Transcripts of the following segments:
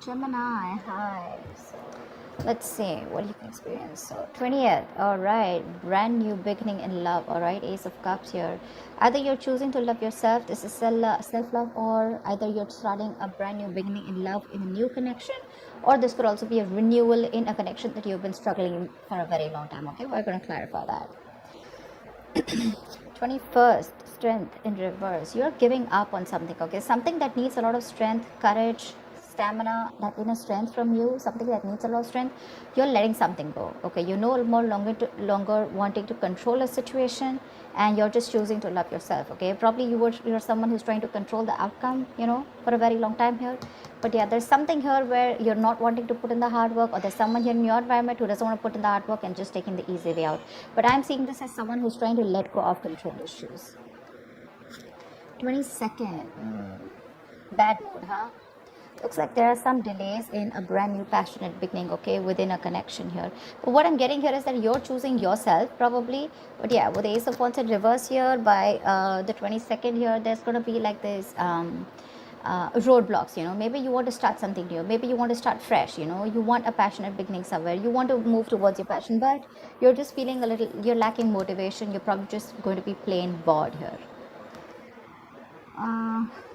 Gemini, hi. So, let's see what you can experience. So, 20th, all right, brand new beginning in love, all right, Ace of Cups here. Either you're choosing to love yourself, this is self love, or either you're starting a brand new beginning in love in a new connection, or this could also be a renewal in a connection that you've been struggling for a very long time. Okay, we're going to clarify that. 21st, strength in reverse. You're giving up on something, okay? Something that needs a lot of strength, courage, stamina, that inner strength from you, something that needs a lot of strength. You're letting something go, okay? You're no more longer wanting to control a situation, and you're just choosing to love yourself, okay? Probably you're someone who's trying to control the outcome, for a very long time here. But yeah, there's something here where you're not wanting to put in the hard work, or there's someone here in your environment who doesn't want to put in the hard work and just taking the easy way out. But I'm seeing this as someone who's trying to let go of control issues. 22nd, bad mood, huh? Looks like there are some delays in a brand new passionate beginning, okay, within a connection here. But what I'm getting here is that you're choosing yourself, probably. But yeah, with the Ace of Wands in reverse here, by the 22nd here, there's going to be like this roadblocks. Maybe you want to start something new, maybe you want to start fresh, you want a passionate beginning somewhere, you want to move towards your passion, but you're just feeling you're lacking motivation. You're probably just going to be plain bored here.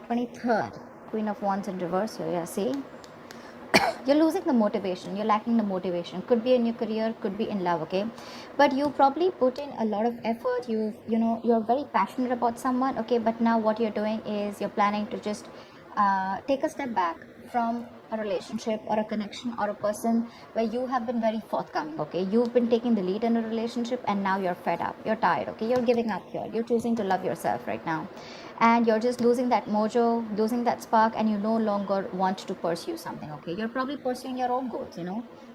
23rd, Queen of Wands in reverse here. Yeah, see, you're losing the motivation, you're lacking the motivation. Could be in your career, could be in love, okay? But you probably put in a lot of effort. You're very passionate about someone, okay? But now what you're doing is you're planning to just take a step back from a relationship or a connection or a person where you have been very forthcoming, okay? You've been taking the lead in a relationship, and now you're fed up, you're tired, okay? You're giving up here, you're choosing to love yourself right now, and you're just losing that mojo, losing that spark, and you no longer want to pursue something, okay? You're probably pursuing your own goals.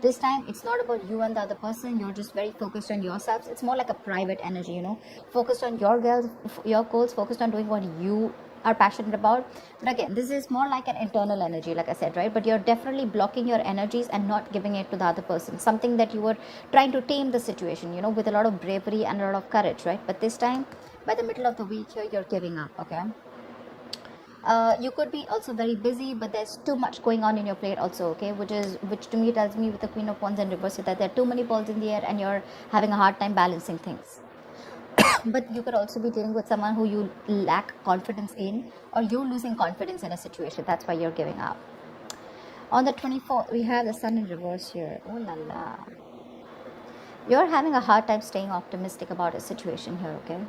This time it's not about you and the other person. You're just very focused on yourselves. It's more like a private energy, focused on your goals, focused on doing what you are passionate about. But again, this is more like an internal energy, like I said, right? But you're definitely blocking your energies and not giving it to the other person, something that you were trying to tame the situation, with a lot of bravery and a lot of courage, right? But this time, by the middle of the week here, you're giving up, okay? You could be also very busy, but there's too much going on in your plate also, okay? Which to me tells me, with the Queen of Wands in reverse, that there are too many balls in the air and you're having a hard time balancing things. But you could also be dealing with someone who you lack confidence in, or you're losing confidence in a situation. That's why you're giving up. On the 24th, we have the Sun in reverse here. Oh la la. You're having a hard time staying optimistic about a situation here, okay?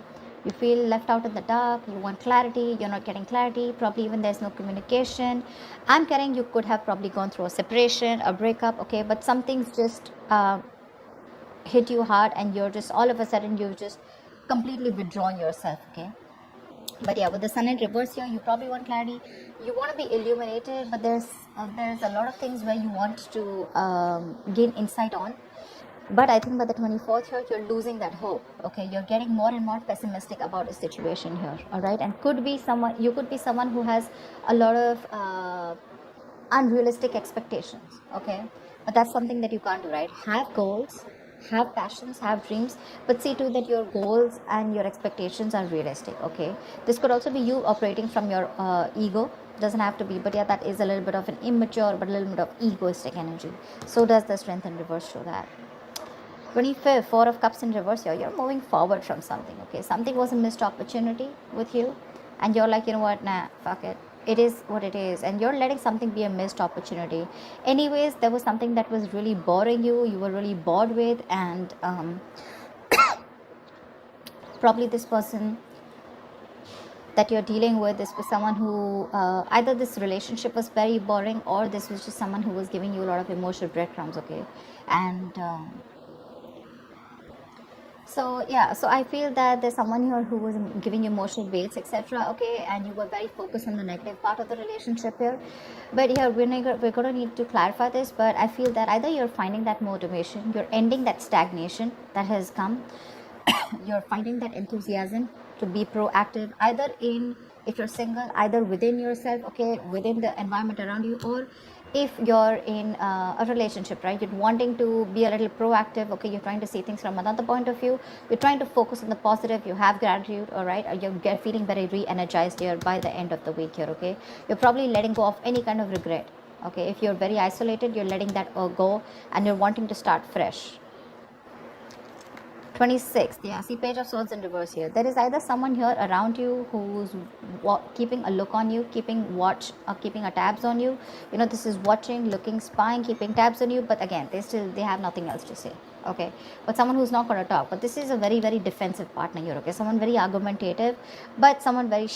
You feel left out in the dark. You want clarity, you're not getting clarity. Probably even there's no communication. I'm getting you could have probably gone through a separation, a breakup, okay? But something's just hit you hard, and you're just all of a sudden you've just completely withdrawn yourself, okay? But yeah, with the Sun in reverse here, you probably want clarity. You want to be illuminated, but there's a lot of things where you want to gain insight on. But I think by the 24th here, you're losing that hope, okay? You're getting more and more pessimistic about a situation here, all right? And you could be someone who has a lot of unrealistic expectations, okay? But that's something that you can't do, right? Have goals, have passions, have dreams, but see to that your goals and your expectations are realistic, okay? This could also be you operating from your ego. Doesn't have to be, but yeah, that is a little bit of an immature but a little bit of egoistic energy. So does the Strength in reverse show that. 25th, Four of Cups in reverse here. You're moving forward from something, okay? Something was a missed opportunity with you, and you're like, you know what, nah, fuck it. It is what it is, and you're letting something be a missed opportunity. Anyways, there was something that was really boring you were really bored with, and probably this person that you're dealing with, this was someone who either this relationship was very boring, or this was just someone who was giving you a lot of emotional breadcrumbs, okay? And so I feel that there's someone here who was giving you emotional baits, etc., okay? And you were very focused on the negative part of the relationship here. But here we're going to need to clarify this. But I feel that either you're finding that motivation, you're ending that stagnation that has come, you're finding that enthusiasm to be proactive, either if you're single, either within yourself, okay, within the environment around you, or if you're in a relationship, right? You're wanting to be a little proactive, okay? You're trying to see things from another point of view. You're trying to focus on the positive. You have gratitude, all right? You're feeling very re-energized here by the end of the week here, okay? You're probably letting go of any kind of regret, Okay, if you're very isolated, you're letting that go and you're wanting to start fresh. 26th, yeah, see page of swords in reverse here. There is either someone here around you who's keeping a look on you, keeping watch or keeping a tabs on you. You know, this is watching, looking, spying, keeping tabs on you, but again, they have nothing else to say. Okay, but someone who's not going to talk, but this is a very, very defensive partner here. Okay, someone very argumentative, but someone very,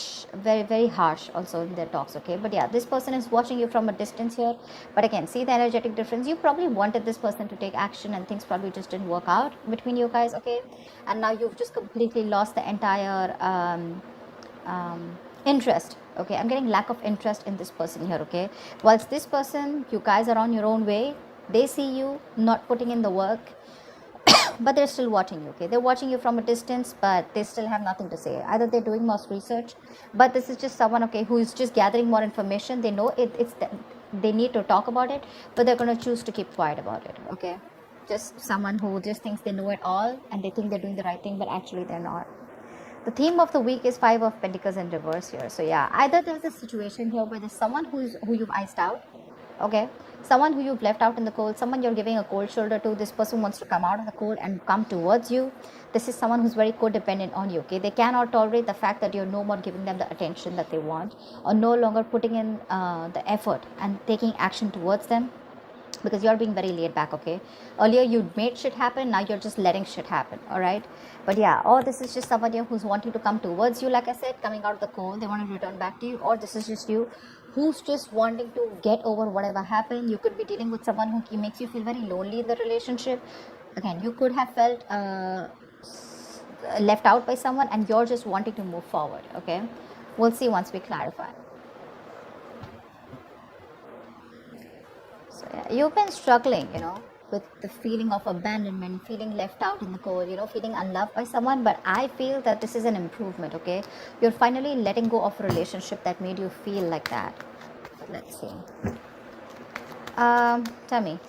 very harsh also in their talks. Okay, but yeah, this person is watching you from a distance here, but again, see the energetic difference. You probably wanted this person to take action and things probably just didn't work out between you guys. Okay, and now you've just completely lost the entire interest. Okay, I'm getting lack of interest in this person here. Okay, whilst this person, you guys are on your own way, they see you not putting in the work, but they're still watching you. Okay, they're watching you from a distance, but they still have nothing to say. Either they're doing more research, but this is just someone, okay, who is just gathering more information. They know they need to talk about it, but they're going to choose to keep quiet about it. Okay, just someone who just thinks they know it all and they think they're doing the right thing, but actually they're not. The theme of the week is 5 of Pentacles in reverse here. So yeah, either there's a situation here where there's someone who you've iced out. Okay, someone who you've left out in the cold, someone you're giving a cold shoulder to. This person wants to come out of the cold and come towards you. This is someone who's very codependent on you. Okay, they cannot tolerate the fact that you're no more giving them the attention that they want, or no longer putting in the effort and taking action towards them, because you're being very laid back. Okay, earlier you made shit happen, now you're just letting shit happen. All right, but yeah, or this is just somebody who's wanting to come towards you, like I said, coming out of the cold, they want to return back to you, or this is just you who's just wanting to get over whatever happened. You could be dealing with someone who makes you feel very lonely in the relationship. Again, you could have felt left out by someone and you're just wanting to move forward. Okay, we'll see once we clarify. So yeah, you've been struggling, with the feeling of abandonment, feeling left out in the cold, feeling unloved by someone. But I feel that this is an improvement. Okay, you're finally letting go of a relationship that made you feel like that. Let's see. Tell me,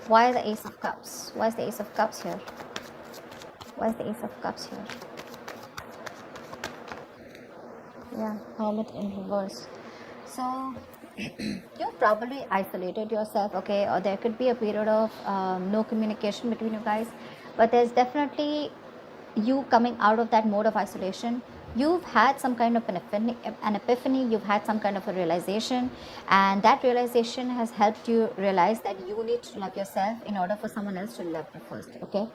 why the Ace of Cups? Why is the Ace of Cups here? Why is the Ace of Cups here? Yeah, Hermit in reverse. So you've probably isolated yourself, okay, or there could be a period of no communication between you guys, but there's definitely you coming out of that mode of isolation. You've had some kind of an epiphany, you've had some kind of a realization, and that realization has helped you realize that you need to love yourself in order for someone else to love you first. Okay,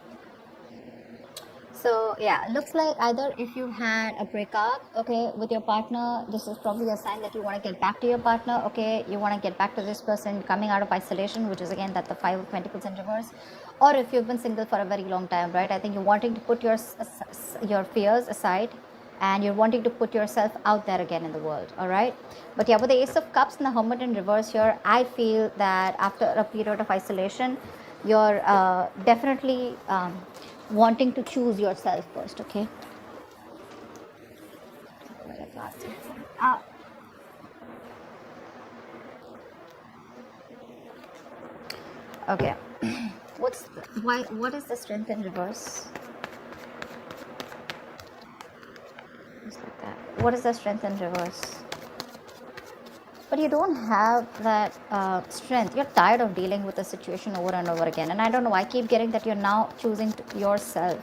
so yeah, looks like either if you had a breakup, okay, with your partner, this is probably a sign that you want to get back to your partner. Okay, you want to get back to this person coming out of isolation, which is again that the 5 of Pentacles in reverse. Or if you've been single for a very long time, right, I think you're wanting to put your fears aside and you're wanting to put yourself out there again in the world. All right, but yeah, with the Ace of Cups and the Hermit in reverse here, I feel that after a period of isolation, you're definitely wanting to choose yourself first. Okay, okay. What is the Strength in reverse? Just like that. What is the Strength in reverse? But you don't have that strength. You're tired of dealing with the situation over and over again, and I don't know, I keep getting that you're now choosing yourself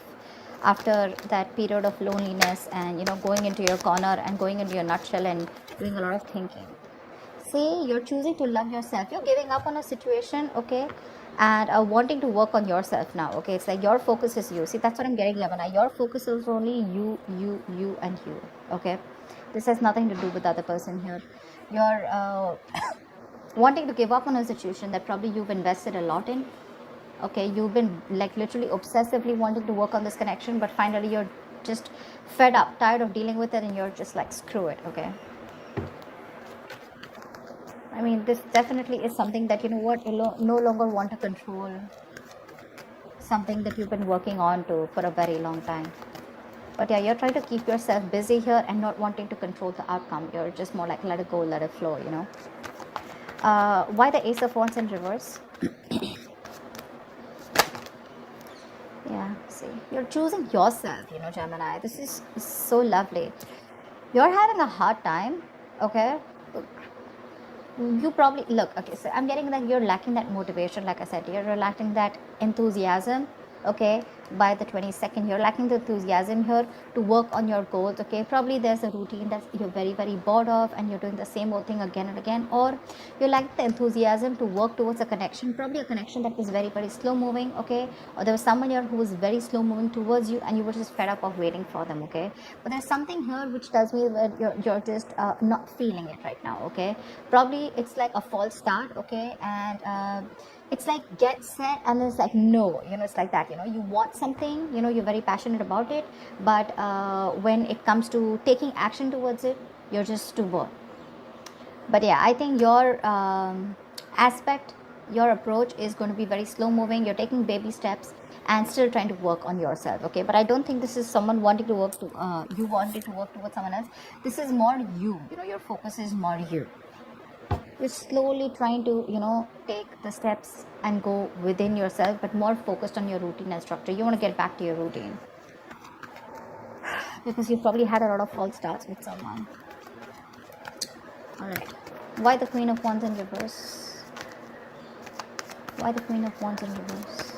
after that period of loneliness and going into your corner and going into your nutshell and doing a lot of thinking. See, you're choosing to love yourself. You're giving up on a situation, okay, and wanting to work on yourself now. Okay, it's like your focus is you. See, that's what I'm getting, Lavana. Your focus is only you, and you. Okay, this has nothing to do with the other person here. You're wanting to give up on a situation that probably you've invested a lot in. Okay, you've been like literally obsessively wanting to work on this connection, but finally you're just fed up, tired of dealing with it, and you're just like, screw it. Okay, I mean, this definitely is something that you no longer want to control, something that you've been working on to for a very long time. But yeah, you're trying to keep yourself busy here and not wanting to control the outcome. You're just more like, let it go, let it flow. Why the Ace of Wands in reverse? Yeah, see, you're choosing yourself, Gemini. This is so lovely. You're having a hard time, okay, you probably look, okay, so I'm getting that you're lacking that motivation. Like I said, you're lacking that enthusiasm. Okay, by the 22nd, you're lacking the enthusiasm here to work on your goals. Okay, probably there's a routine that you're very very bored of and you're doing the same old thing again and again, or you're lacking the enthusiasm to work towards a connection, probably a connection that is very very slow moving. Okay, or there was someone here who was very slow moving towards you and you were just fed up of waiting for them. Okay, but there's something here which tells me that you're just not feeling it right now. Okay, probably it's like a false start. Okay, and it's like get set and then it's like no, it's like that. You want something, you're very passionate about it, but when it comes to taking action towards it, you're just too bored. But yeah, I think your aspect, your approach is going to be very slow moving. You're taking baby steps and still trying to work on yourself. Okay, but I don't think this is someone wanting to work to you wanting to work towards someone else. This is more you. Your focus is more you. You're slowly trying to take the steps and go within yourself, but more focused on your routine and structure. You want to get back to your routine because you probably had a lot of false starts with someone. All right, why the Queen of Wands in reverse? Why the Queen of Wands in reverse?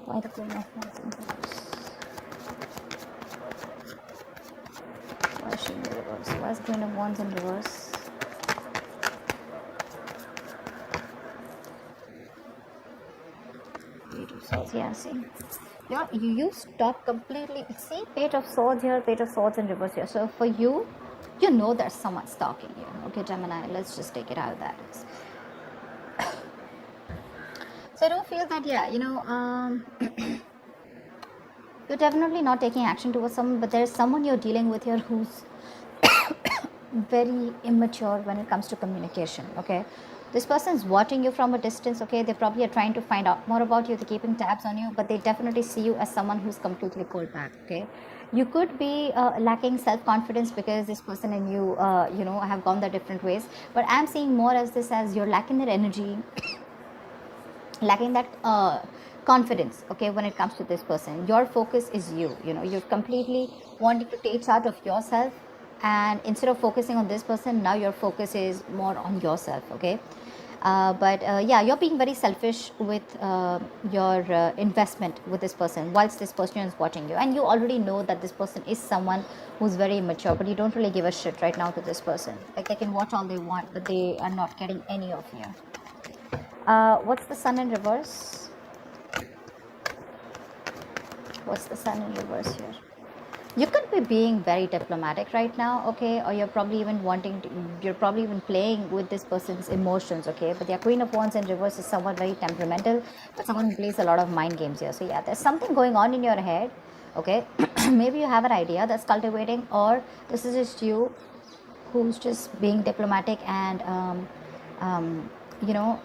Why the Queen of Wands in reverse? Why is she in reverse? Why is the Queen of Wands in reverse? Page of Swords, yeah, see. You stop completely. See, Page of Swords here, Page of Swords in reverse here. So for you, there's someone stalking you. Okay, Gemini, let's just take it out of that. So I don't feel that, you're definitely not taking action towards someone, but there's someone you're dealing with here who's very immature when it comes to communication. Okay, this person is watching you from a distance. Okay, they probably are trying to find out more about you, they're keeping tabs on you, but they definitely see you as someone who's completely cold back. Okay, you could be lacking self-confidence because this person and you have gone their different ways, but I'm seeing more as this as you're lacking that energy, lacking that confidence. Okay, when it comes to this person, your focus is you're completely wanting to take charge of yourself, and instead of focusing on this person, now your focus is more on yourself. Okay, but you're being very selfish with your investment with this person whilst this person is watching you, and you already know that this person is someone who's very immature, but you don't really give a shit right now to this person. Like, they can watch all they want, but they are not getting any of you. What's the Sun in reverse? What's the Sun in reverse here? You could be being very diplomatic right now, okay, or you're probably even playing with this person's emotions. Okay, but the Queen of Wands in reverse is someone very temperamental, but someone who plays a lot of mind games here. So yeah, there's something going on in your head. Okay, maybe you have an idea that's cultivating, or this is just you who's just being diplomatic and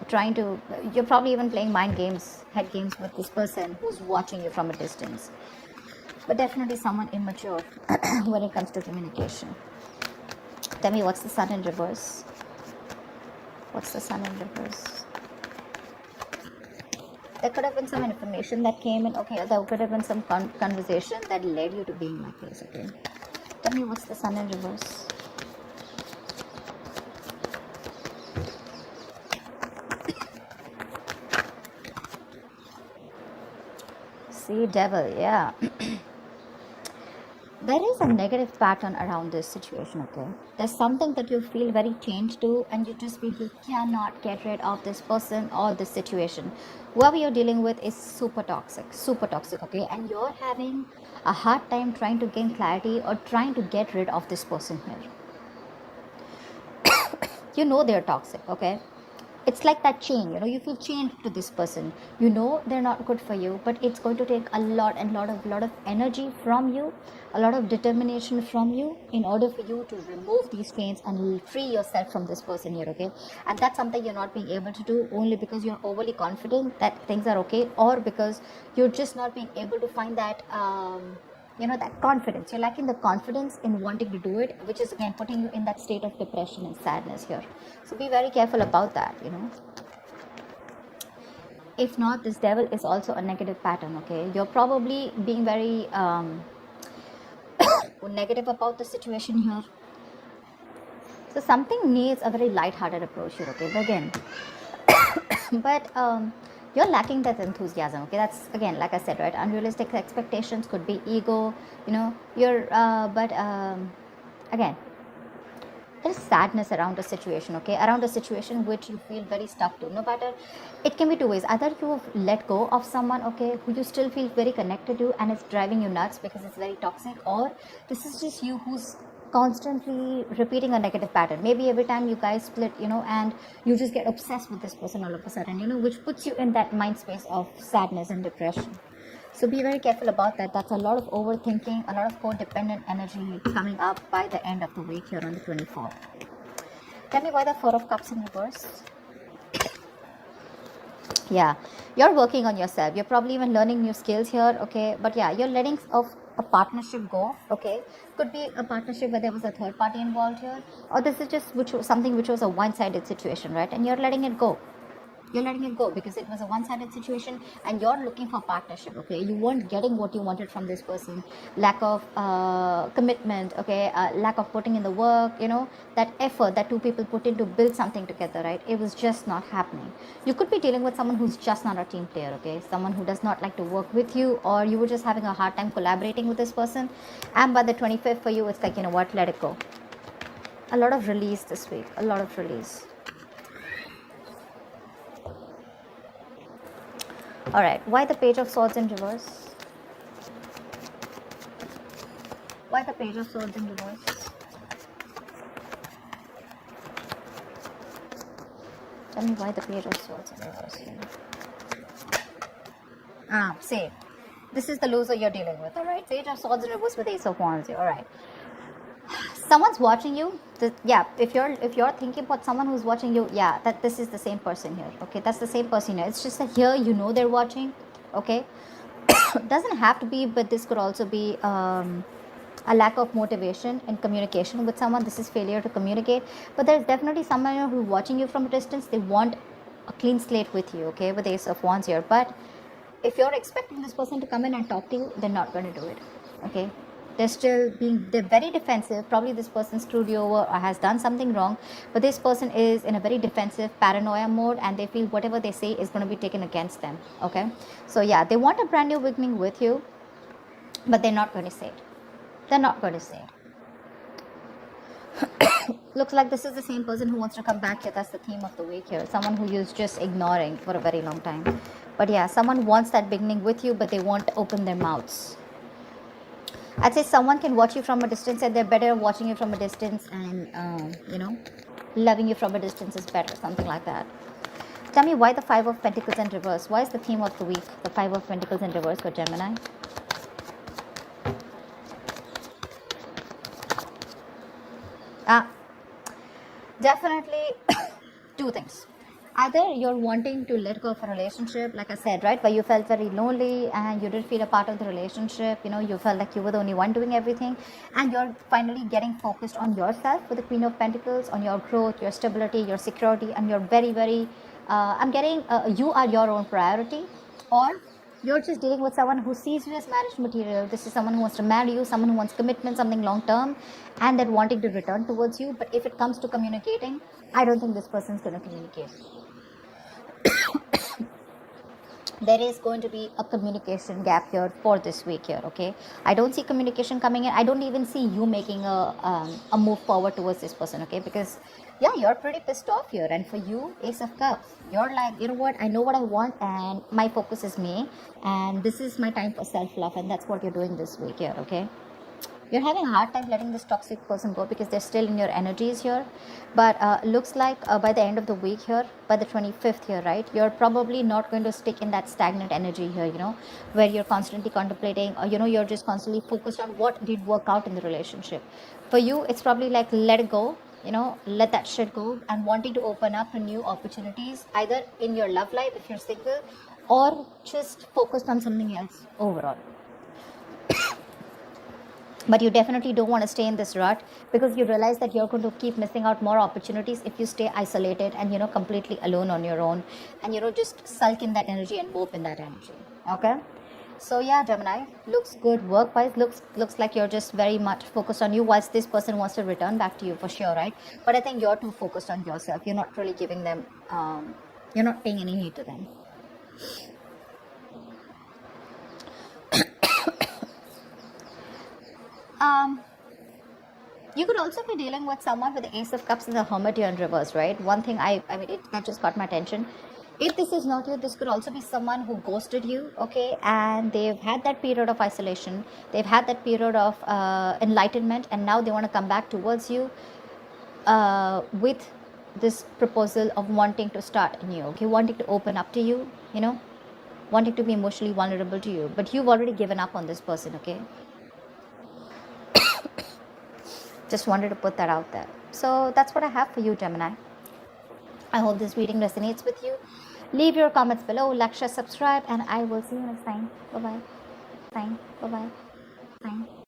trying to, you're probably even playing mind games, head games with this person who's watching you from a distance, but definitely someone immature when it comes to communication. Tell me, what's the Sun in reverse? What's the Sun in reverse? There could have been some information that came in. Okay, there could have been some conversation that led you to be in my place. Okay, tell me, what's the Sun in reverse? See, Devil, yeah. There is a negative pattern around this situation. Okay, there's something that you feel very changed to, and you just feel you cannot get rid of this person or this situation. Whoever you're dealing with is super toxic. Okay, and you're having a hard time trying to gain clarity or trying to get rid of this person here. They're toxic. Okay, it's like that chain. You feel chained to this person. They're not good for you, but it's going to take a lot of energy from you, a lot of determination from you, in order for you to remove these chains and free yourself from this person here. Okay, and that's something you're not being able to do, only because you're overly confident that things are okay, or because you're just not being able to find that that confidence. You're lacking the confidence in wanting to do it, which is again putting you in that state of depression and sadness here. So be very careful about that. If not, this Devil is also a negative pattern. Okay, you're probably being very negative about the situation here. So something needs a very light-hearted approach here, okay? But again, you're lacking that enthusiasm, okay? That's, again, like I said, right? Unrealistic expectations, could be ego, you know, again, there's sadness around a situation, okay? Around a situation which you feel very stuck to. No matter, it can be two ways. Either you have let go of someone, okay, who you still feel very connected to, and it's driving you nuts because it's very toxic, or this is just you who's constantly repeating a negative pattern. Maybe every time you guys split, you know, and you just get obsessed with this person all of a sudden, you know, which puts you in that mind space of sadness and depression. So be very careful about that. That's a lot of overthinking, a lot of codependent energy coming up by the end of the week here on the 24th. Tell me why the Four of Cups in reverse. Yeah, you're working on yourself. You're probably even learning new skills here, okay? But yeah, you're letting a partnership go, okay? Could be a partnership where there was a third party involved here, or this is just something which was a one-sided situation, right? And you're letting it go. You're letting it go because it was a one-sided situation, and you're looking for partnership, okay? You weren't getting what you wanted from this person. Lack of commitment, okay? Lack of putting in the work, you know, that effort that two people put in to build something together, right? It was just not happening. You could be dealing with someone who's just not a team player, okay? Someone who does not like to work with you, or you were just having a hard time collaborating with this person, and by the 25th for you, it's like, you know what, let it go. A lot of release this week, a lot of release. All right, why the Page of Swords in reverse? Why the Page of Swords in reverse? Tell me why the Page of Swords in reverse here. Same. This is the loser you're dealing with. All right, Page of Swords in reverse with Ace of Wands here. All right. Someone's watching you. Yeah, if you're thinking about someone who's watching you, yeah, that this is the same person here, okay? That's the same person here. It's just that here you know they're watching, okay? Doesn't have to be, but this could also be a lack of motivation in communication with someone. This is failure to communicate. But there's definitely someone who's watching you from a distance. They want a clean slate with you, okay? With the Ace of Wands here. But if you're expecting this person to come in and talk to you, they're not going to do it, okay? They're very defensive. Probably this person screwed you over or has done something wrong, but this person is in a very defensive paranoia mode, and they feel whatever they say is going to be taken against them, okay? So yeah, they want a brand new beginning with you, but they're not going to say it. They're not going to say it. Looks like this is the same person who wants to come back here. That's the theme of the week here. Someone who you're just ignoring for a very long time. But yeah, someone wants that beginning with you, but they won't open their mouths. I'd say someone can watch you from a distance, and they're better watching you from a distance, and you know, loving you from a distance is better, something like that. Tell me why the Five of Pentacles in reverse. Why is the theme of the week the Five of Pentacles in reverse for Gemini? Definitely two things. Either you're wanting to let go of a relationship, like I said, right, where you felt very lonely and you didn't feel a part of the relationship, you know, you felt like you were the only one doing everything, and you're finally getting focused on yourself with the Queen of Pentacles, on your growth, your stability, your security, and you're very, very, you are your own priority. Or you're just dealing with someone who sees you as marriage material. This is someone who wants to marry you, someone who wants commitment, something long term, and they're wanting to return towards you. But if it comes to communicating, I don't think this person's going to communicate. There is going to be a communication gap here for this week here, okay? I don't see communication coming in. I don't even see you making a move forward towards this person, okay? Because yeah, you're pretty pissed off here, and for you, Ace of Cups, you're like, you know what, I know what I want, and my focus is me, and this is my time for self-love, and that's what you're doing this week here, okay? You're having a hard time letting this toxic person go because they're still in your energies here. But looks like by the end of the week here, by the 25th here, right, you're probably not going to stick in that stagnant energy here, you know, where you're constantly contemplating, or, you know, you're just constantly focused on what did work out in the relationship. For you, it's probably like, let it go, you know, let that shit go, and wanting to open up to new opportunities, either in your love life if you're single, or just focused on something else overall. But you definitely don't want to stay in this rut, because you realize that you're going to keep missing out more opportunities if you stay isolated and, you know, completely alone on your own, and, you know, just sulk in that energy and mope in that energy, okay? So yeah, Gemini, looks good work wise. Looks like you're just very much focused on you, whilst this person wants to return back to you for sure, right? But I think you're too focused on yourself. You're not really giving them you're not paying any heed to them. um you could also be dealing with someone with the Ace of Cups and the Hermit here in reverse, right? One thing I mean, that just got my attention. If this is not you, this could also be someone who ghosted you, okay? And they've had that period of isolation. They've had that period of enlightenment, and now they want to come back towards you with this proposal of wanting to start anew, okay? Wanting to open up to you, you know? Wanting to be emotionally vulnerable to you. But you've already given up on this person, okay? Just wanted to put that out there. So that's what I have for you, Gemini. I hope this reading resonates with you. Leave your comments below, like, share, subscribe, and I will see you next time. Bye bye. Bye bye.